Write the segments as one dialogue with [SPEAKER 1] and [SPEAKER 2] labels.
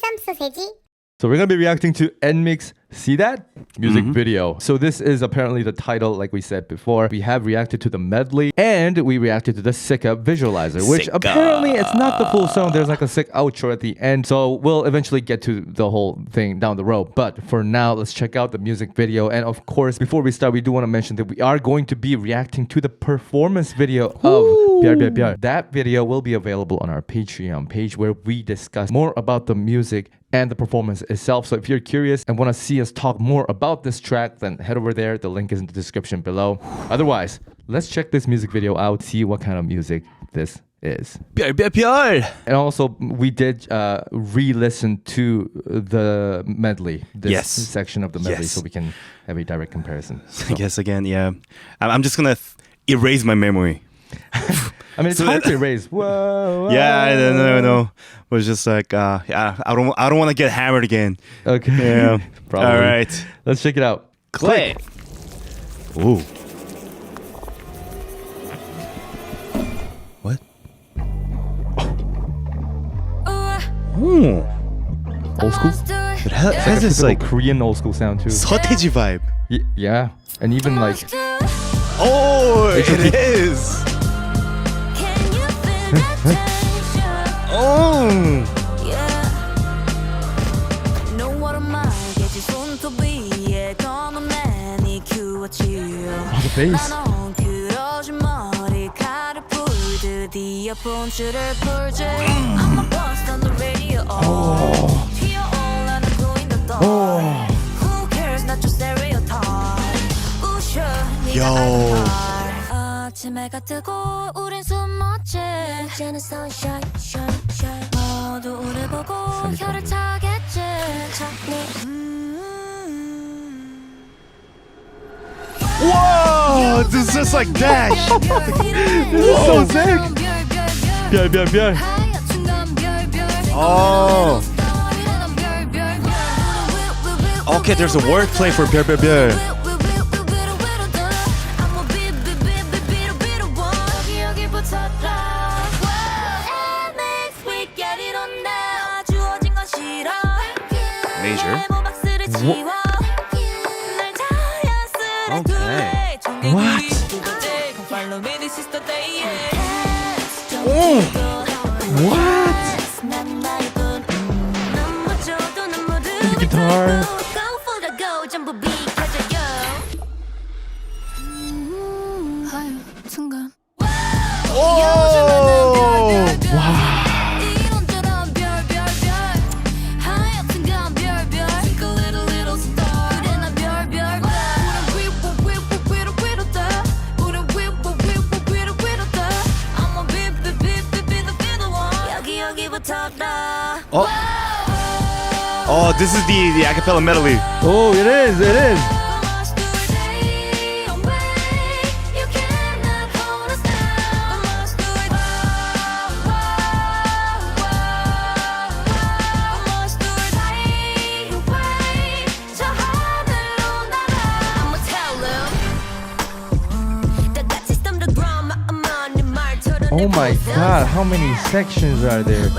[SPEAKER 1] 한참 쓰세지?
[SPEAKER 2] So we're going to be reacting to NMIXX See That music video. So this is apparently the title, like we said before. We have reacted to the medley and we reacted to the sick up visualizer, which apparently it's not the full song. There's like a sick outro at the end. So we'll eventually get to the whole thing down the road. But for now, let's check out the music video. And of course, before we start, we do want to mention that we are going to be reacting to the performance video of Byar Byar Byar. That video will be available on our Patreon page where we discuss more about the music and the performance itself. So if you're curious and want to see us talk more about this track, then head over there. The link is in the description below. Otherwise, let's check this music video out, see what kind of music this is.
[SPEAKER 3] 별, 별, 별.
[SPEAKER 2] And also, we did re-listen to the medley, this section of the medley, so we can have a direct comparison. So.
[SPEAKER 3] I guess again, yeah. I'm just gonna erase my memory.
[SPEAKER 2] I mean, it's hard to erase. Whoa.
[SPEAKER 3] Yeah, no. It was just like, yeah, I don't want to get hammered again.
[SPEAKER 2] Okay.
[SPEAKER 3] Yeah.
[SPEAKER 2] Probably.
[SPEAKER 3] All right.
[SPEAKER 2] Let's check it out.
[SPEAKER 3] Click. Ooh. What? Ooh.
[SPEAKER 2] Old school?
[SPEAKER 3] It has this like
[SPEAKER 2] Korean old school sound too.
[SPEAKER 3] 서태지 vibe.
[SPEAKER 2] Yeah. And even like...
[SPEAKER 3] Oh, it is. Oh.
[SPEAKER 2] The bass.
[SPEAKER 3] Yo.
[SPEAKER 4] 아침해가 뜨고 우린 숨었지 이제는 sunshine shine shine 모두 우릴 보고 혀를 차겠지
[SPEAKER 3] Whoa, this is just like dash.
[SPEAKER 2] This is so sick. 별, 별, 별.
[SPEAKER 3] Oh. Okay, there's a wordplay for 별, 별, 별. Major. Okay.
[SPEAKER 2] What?
[SPEAKER 3] Oh.
[SPEAKER 2] What? The guitar.
[SPEAKER 3] Oh.
[SPEAKER 2] Wow.
[SPEAKER 3] Oh, this is the Capella Medley.
[SPEAKER 2] Oh, it is. Oh my god, how many sections are there?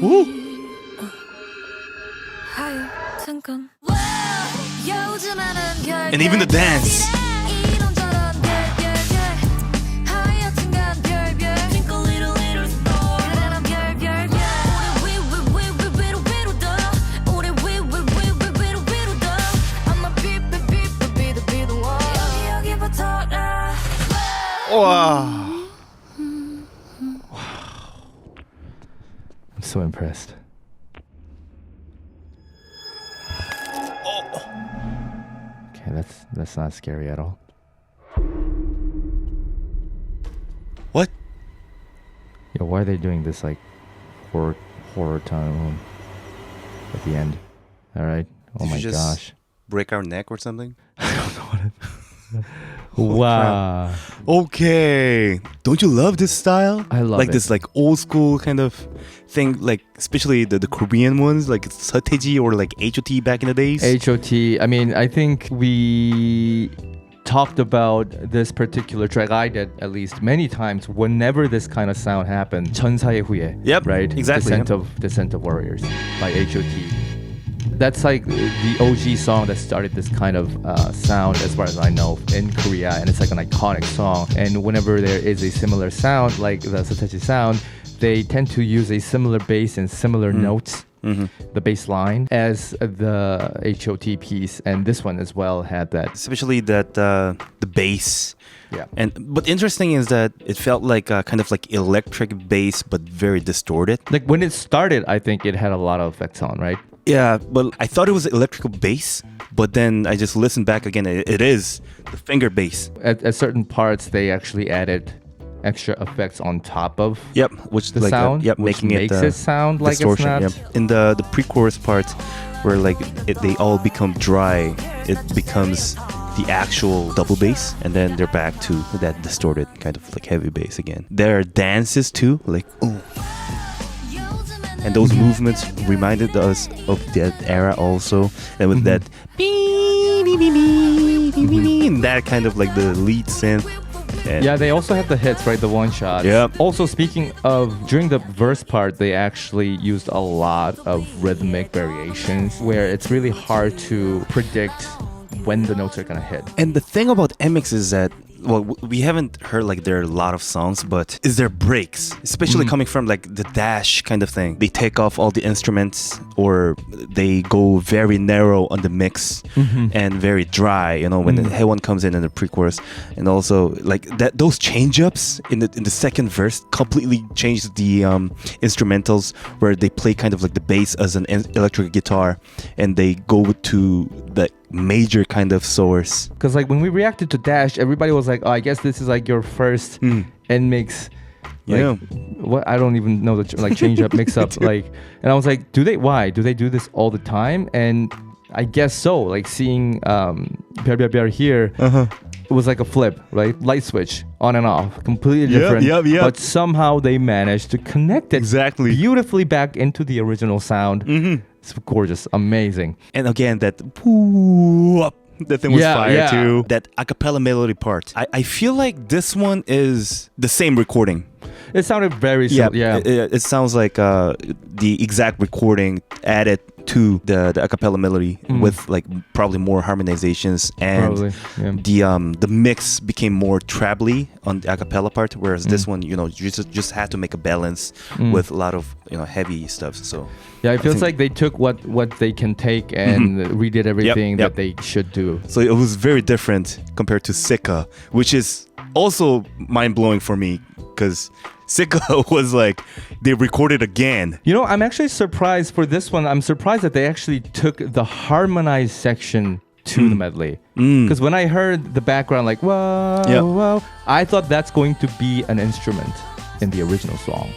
[SPEAKER 2] Ooh.
[SPEAKER 3] And even the dance. Wow.
[SPEAKER 2] I'm so impressed. Okay, that's not scary at all.
[SPEAKER 3] What?
[SPEAKER 2] Yo, why are they doing this like horror tone at the end? All right. Oh my gosh.
[SPEAKER 3] Break our neck or something?
[SPEAKER 2] I don't know what it Wow.
[SPEAKER 3] Okay. Don't you love this style?
[SPEAKER 2] I love
[SPEAKER 3] like
[SPEAKER 2] it.
[SPEAKER 3] this like old school kind of thing, like especially the Korean ones, like 서태지 or like HOT back in the days.
[SPEAKER 2] HOT. I mean, I think we talked about this particular track. I did at least many times. Whenever this kind of sound happened, 천사의 후예.
[SPEAKER 3] Yep,
[SPEAKER 2] right.
[SPEAKER 3] exactly.
[SPEAKER 2] Descent of Warriors by HOT. That's like the OG song that started this kind of sound, as far as I know, in Korea, and it's like an iconic song. And whenever there is a similar sound, like the Satechi sound, they tend to use a similar bass and similar notes. The bass line as the HOT piece, and this one as well had that,
[SPEAKER 3] especially that the bass.
[SPEAKER 2] Yeah.
[SPEAKER 3] And but interesting is that it felt like kind of like electric bass, but very distorted.
[SPEAKER 2] like when it started, I think it had a lot of effects on, right?
[SPEAKER 3] Yeah, but I thought it was electrical bass, but then I just listened back again. It is the finger bass.
[SPEAKER 2] At certain parts, they actually added extra effects on top of
[SPEAKER 3] Which
[SPEAKER 2] the
[SPEAKER 3] like
[SPEAKER 2] sound,
[SPEAKER 3] which
[SPEAKER 2] which
[SPEAKER 3] making
[SPEAKER 2] makes it sound like
[SPEAKER 3] distortion.
[SPEAKER 2] it's not.
[SPEAKER 3] In the pre-chorus parts, where like they all become dry, it becomes the actual double bass, and then they're back to that distorted kind of like heavy bass again. There are dances too, like ooh. And those movements reminded us of that era also, and with that that kind of like the lead synth. And
[SPEAKER 2] Yeah, they also had the hits, right? The one shots.
[SPEAKER 3] Yep.
[SPEAKER 2] Also, speaking of, during the verse part, they actually used a lot of rhythmic variations where it's really hard to predict when the notes are gonna hit.
[SPEAKER 3] And the thing about NMIXX is that, well, we haven't heard like there are a lot of songs, but is there breaks, especially coming from like the dash kind of thing. They take off all the instruments, or they go very narrow on the mix and very dry, you know, when the head one comes in the pre-chorus. And also like that, those change-ups in the second verse completely change the instrumentals, where they play kind of like the bass as an electric guitar, and they go to the major kind of source.
[SPEAKER 2] Because like when we reacted to Dash, everybody was like, "Oh, I guess this is like your first NMIXX." Like,
[SPEAKER 3] Yeah.
[SPEAKER 2] What, I don't even know the like change up, mix up, like. And I was like, why do they do this all the time? And I guess so. Like seeing Bear here. It was like a flip, right? Light switch on and off, completely different.
[SPEAKER 3] Yep.
[SPEAKER 2] But somehow they managed to connect it
[SPEAKER 3] Exactly.
[SPEAKER 2] beautifully back into the original sound. It's gorgeous, amazing.
[SPEAKER 3] And again, that whoop, that thing was fire
[SPEAKER 2] Yeah.
[SPEAKER 3] too. That a cappella melody part. I feel like this one is the same recording.
[SPEAKER 2] It sounded very similar. Yeah.
[SPEAKER 3] It sounds like the exact recording added to the a cappella melody with like probably more harmonizations, and the mix became more trebly on the a cappella part, whereas this one, you know, you just had to make a balance with a lot of, you know, heavy stuff. So
[SPEAKER 2] yeah, it feels like they took what they can take and redid everything that they should do.
[SPEAKER 3] So it was very different compared to Sika, which is also mind-blowing for me, because Sika was like, they recorded again.
[SPEAKER 2] You know, I'm actually surprised for this one. I'm surprised that they actually took the harmonized section to the medley. Because when I heard the background, like, whoa, whoa, I thought that's going to be an instrument in the original song.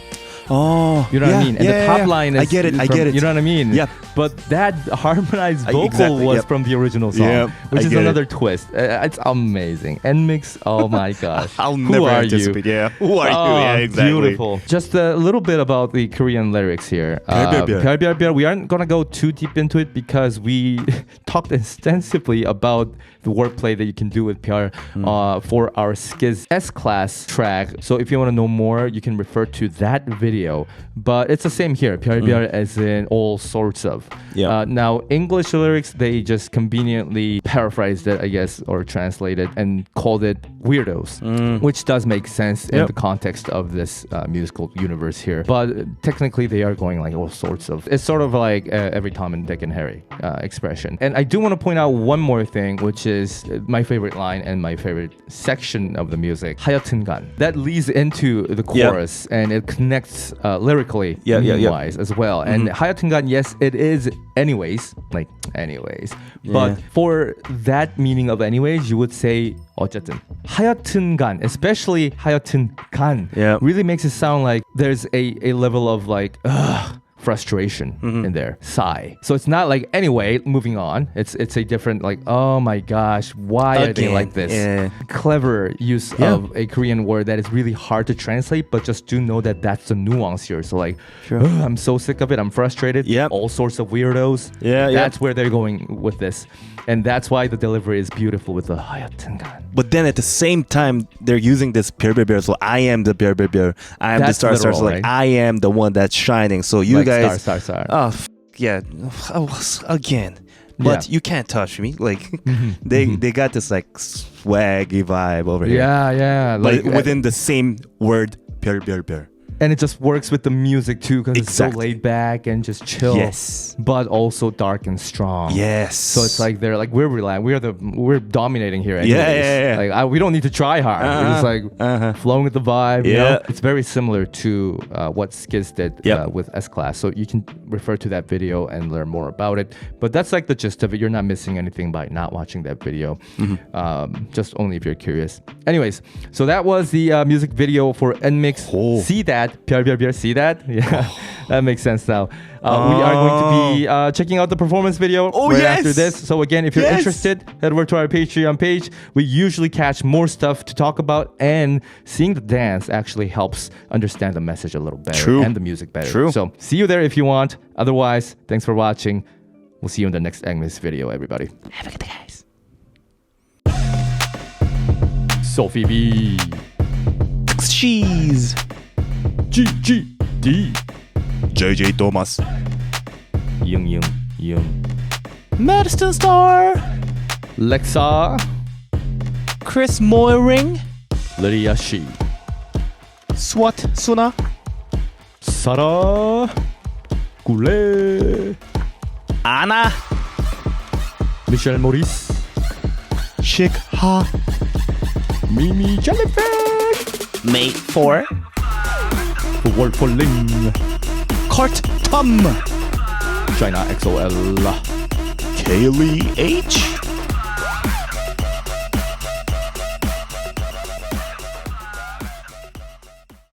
[SPEAKER 3] Oh,
[SPEAKER 2] you know what I mean? And the top line is
[SPEAKER 3] I get it.
[SPEAKER 2] You know what I mean?
[SPEAKER 3] Yeah.
[SPEAKER 2] But that harmonized vocal was from the original song, which is another twist. It's amazing. NMIXX, oh my gosh.
[SPEAKER 3] I'll
[SPEAKER 2] Who
[SPEAKER 3] never
[SPEAKER 2] are
[SPEAKER 3] anticipate.
[SPEAKER 2] you?
[SPEAKER 3] Yeah. Who are you? Yeah, exactly.
[SPEAKER 2] Beautiful. Just a little bit about the Korean lyrics here. 별별별. We aren't going to go too deep into it because we talked extensively about the wordplay that you can do with 별 for our Skiz S-Class track. So if you want to know more, you can refer to that video. But it's the same here. 별별 as in all sorts of.
[SPEAKER 3] Yeah.
[SPEAKER 2] Now, English lyrics, they just conveniently paraphrased it, I guess, or translated and called it weirdos, which does make sense in the context of this musical universe here. But technically, they are going like all sorts of. It's sort of like every Tom and Dick and Harry expression. And I do want to point out one more thing, which is my favorite line and my favorite section of the music, 하여튼간. That leads into the chorus and it connects lyrically, meaning-wise as well. And 하여튼간, yes, it is anyways, like anyways. But for that meaning of anyways, you would say 어쨌든. 하여튼간, especially 하여튼간, really makes it sound like there's a level of like, frustration in there. Sigh. So it's not like, anyway, moving on. It's a different like, oh my gosh, why are they like this?
[SPEAKER 3] Yeah.
[SPEAKER 2] Clever use of a Korean word that is really hard to translate, but just do know that that's the nuance here. So like, I'm so sick of it. I'm frustrated.
[SPEAKER 3] Yep.
[SPEAKER 2] All sorts of weirdos.
[SPEAKER 3] Yeah,
[SPEAKER 2] That's where they're going with this. And that's why the delivery is beautiful with the 하얗든간.
[SPEAKER 3] But then at the same time, they're using this 별별별. So I am the 별별별. I am
[SPEAKER 2] That's
[SPEAKER 3] the star. So
[SPEAKER 2] literal,
[SPEAKER 3] like
[SPEAKER 2] right?
[SPEAKER 3] I am the one that's shining. So you
[SPEAKER 2] Like
[SPEAKER 3] guys,
[SPEAKER 2] star.
[SPEAKER 3] oh yeah, again. But you can't touch me. Like they got this like swaggy vibe over here.
[SPEAKER 2] Yeah.
[SPEAKER 3] But
[SPEAKER 2] Like,
[SPEAKER 3] within the same word, 별별별.
[SPEAKER 2] and it just works with the music too, because it's so
[SPEAKER 3] Exactly.
[SPEAKER 2] laid back and just chill.
[SPEAKER 3] Yes.
[SPEAKER 2] But also dark and strong.
[SPEAKER 3] Yes.
[SPEAKER 2] So it's like they're like, we're dominating here. Anyways.
[SPEAKER 3] Yeah.
[SPEAKER 2] Like we don't need to try hard. We're just like flowing with the vibe. You know? It's very similar to what Skiz did with S-Class. So you can refer to that video and learn more about it. But that's like the gist of it. You're not missing anything by not watching that video. Just only if you're curious. Anyways, so that was the music video for NMIXX See That. 별별별 See That? Yeah, that makes sense now. We are going to be checking out the performance video after this. So again, if you're interested, head over to our Patreon page. We usually catch more stuff to talk about, and seeing the dance actually helps understand the message a little better and the music better. So see you there if you want. Otherwise, thanks for watching. We'll see you in the next NMIXX video, everybody.
[SPEAKER 3] Have a good day, guys.
[SPEAKER 2] Sophie B.
[SPEAKER 3] Cheese.
[SPEAKER 2] GGD.
[SPEAKER 3] JJ Thomas.
[SPEAKER 2] Yung.
[SPEAKER 3] Madison Star.
[SPEAKER 2] Lexa.
[SPEAKER 3] Chris Moyring.
[SPEAKER 2] Lydia Shi.
[SPEAKER 3] Swat Suna.
[SPEAKER 2] Sarah Goulet.
[SPEAKER 3] Anna.
[SPEAKER 2] Michelle Maurice.
[SPEAKER 3] Chick Ha.
[SPEAKER 2] Mimi Jellyfish.
[SPEAKER 3] Mate 4.
[SPEAKER 2] Wolfling.
[SPEAKER 3] Kurt Tum.
[SPEAKER 2] China XOL.
[SPEAKER 3] Kaylee H.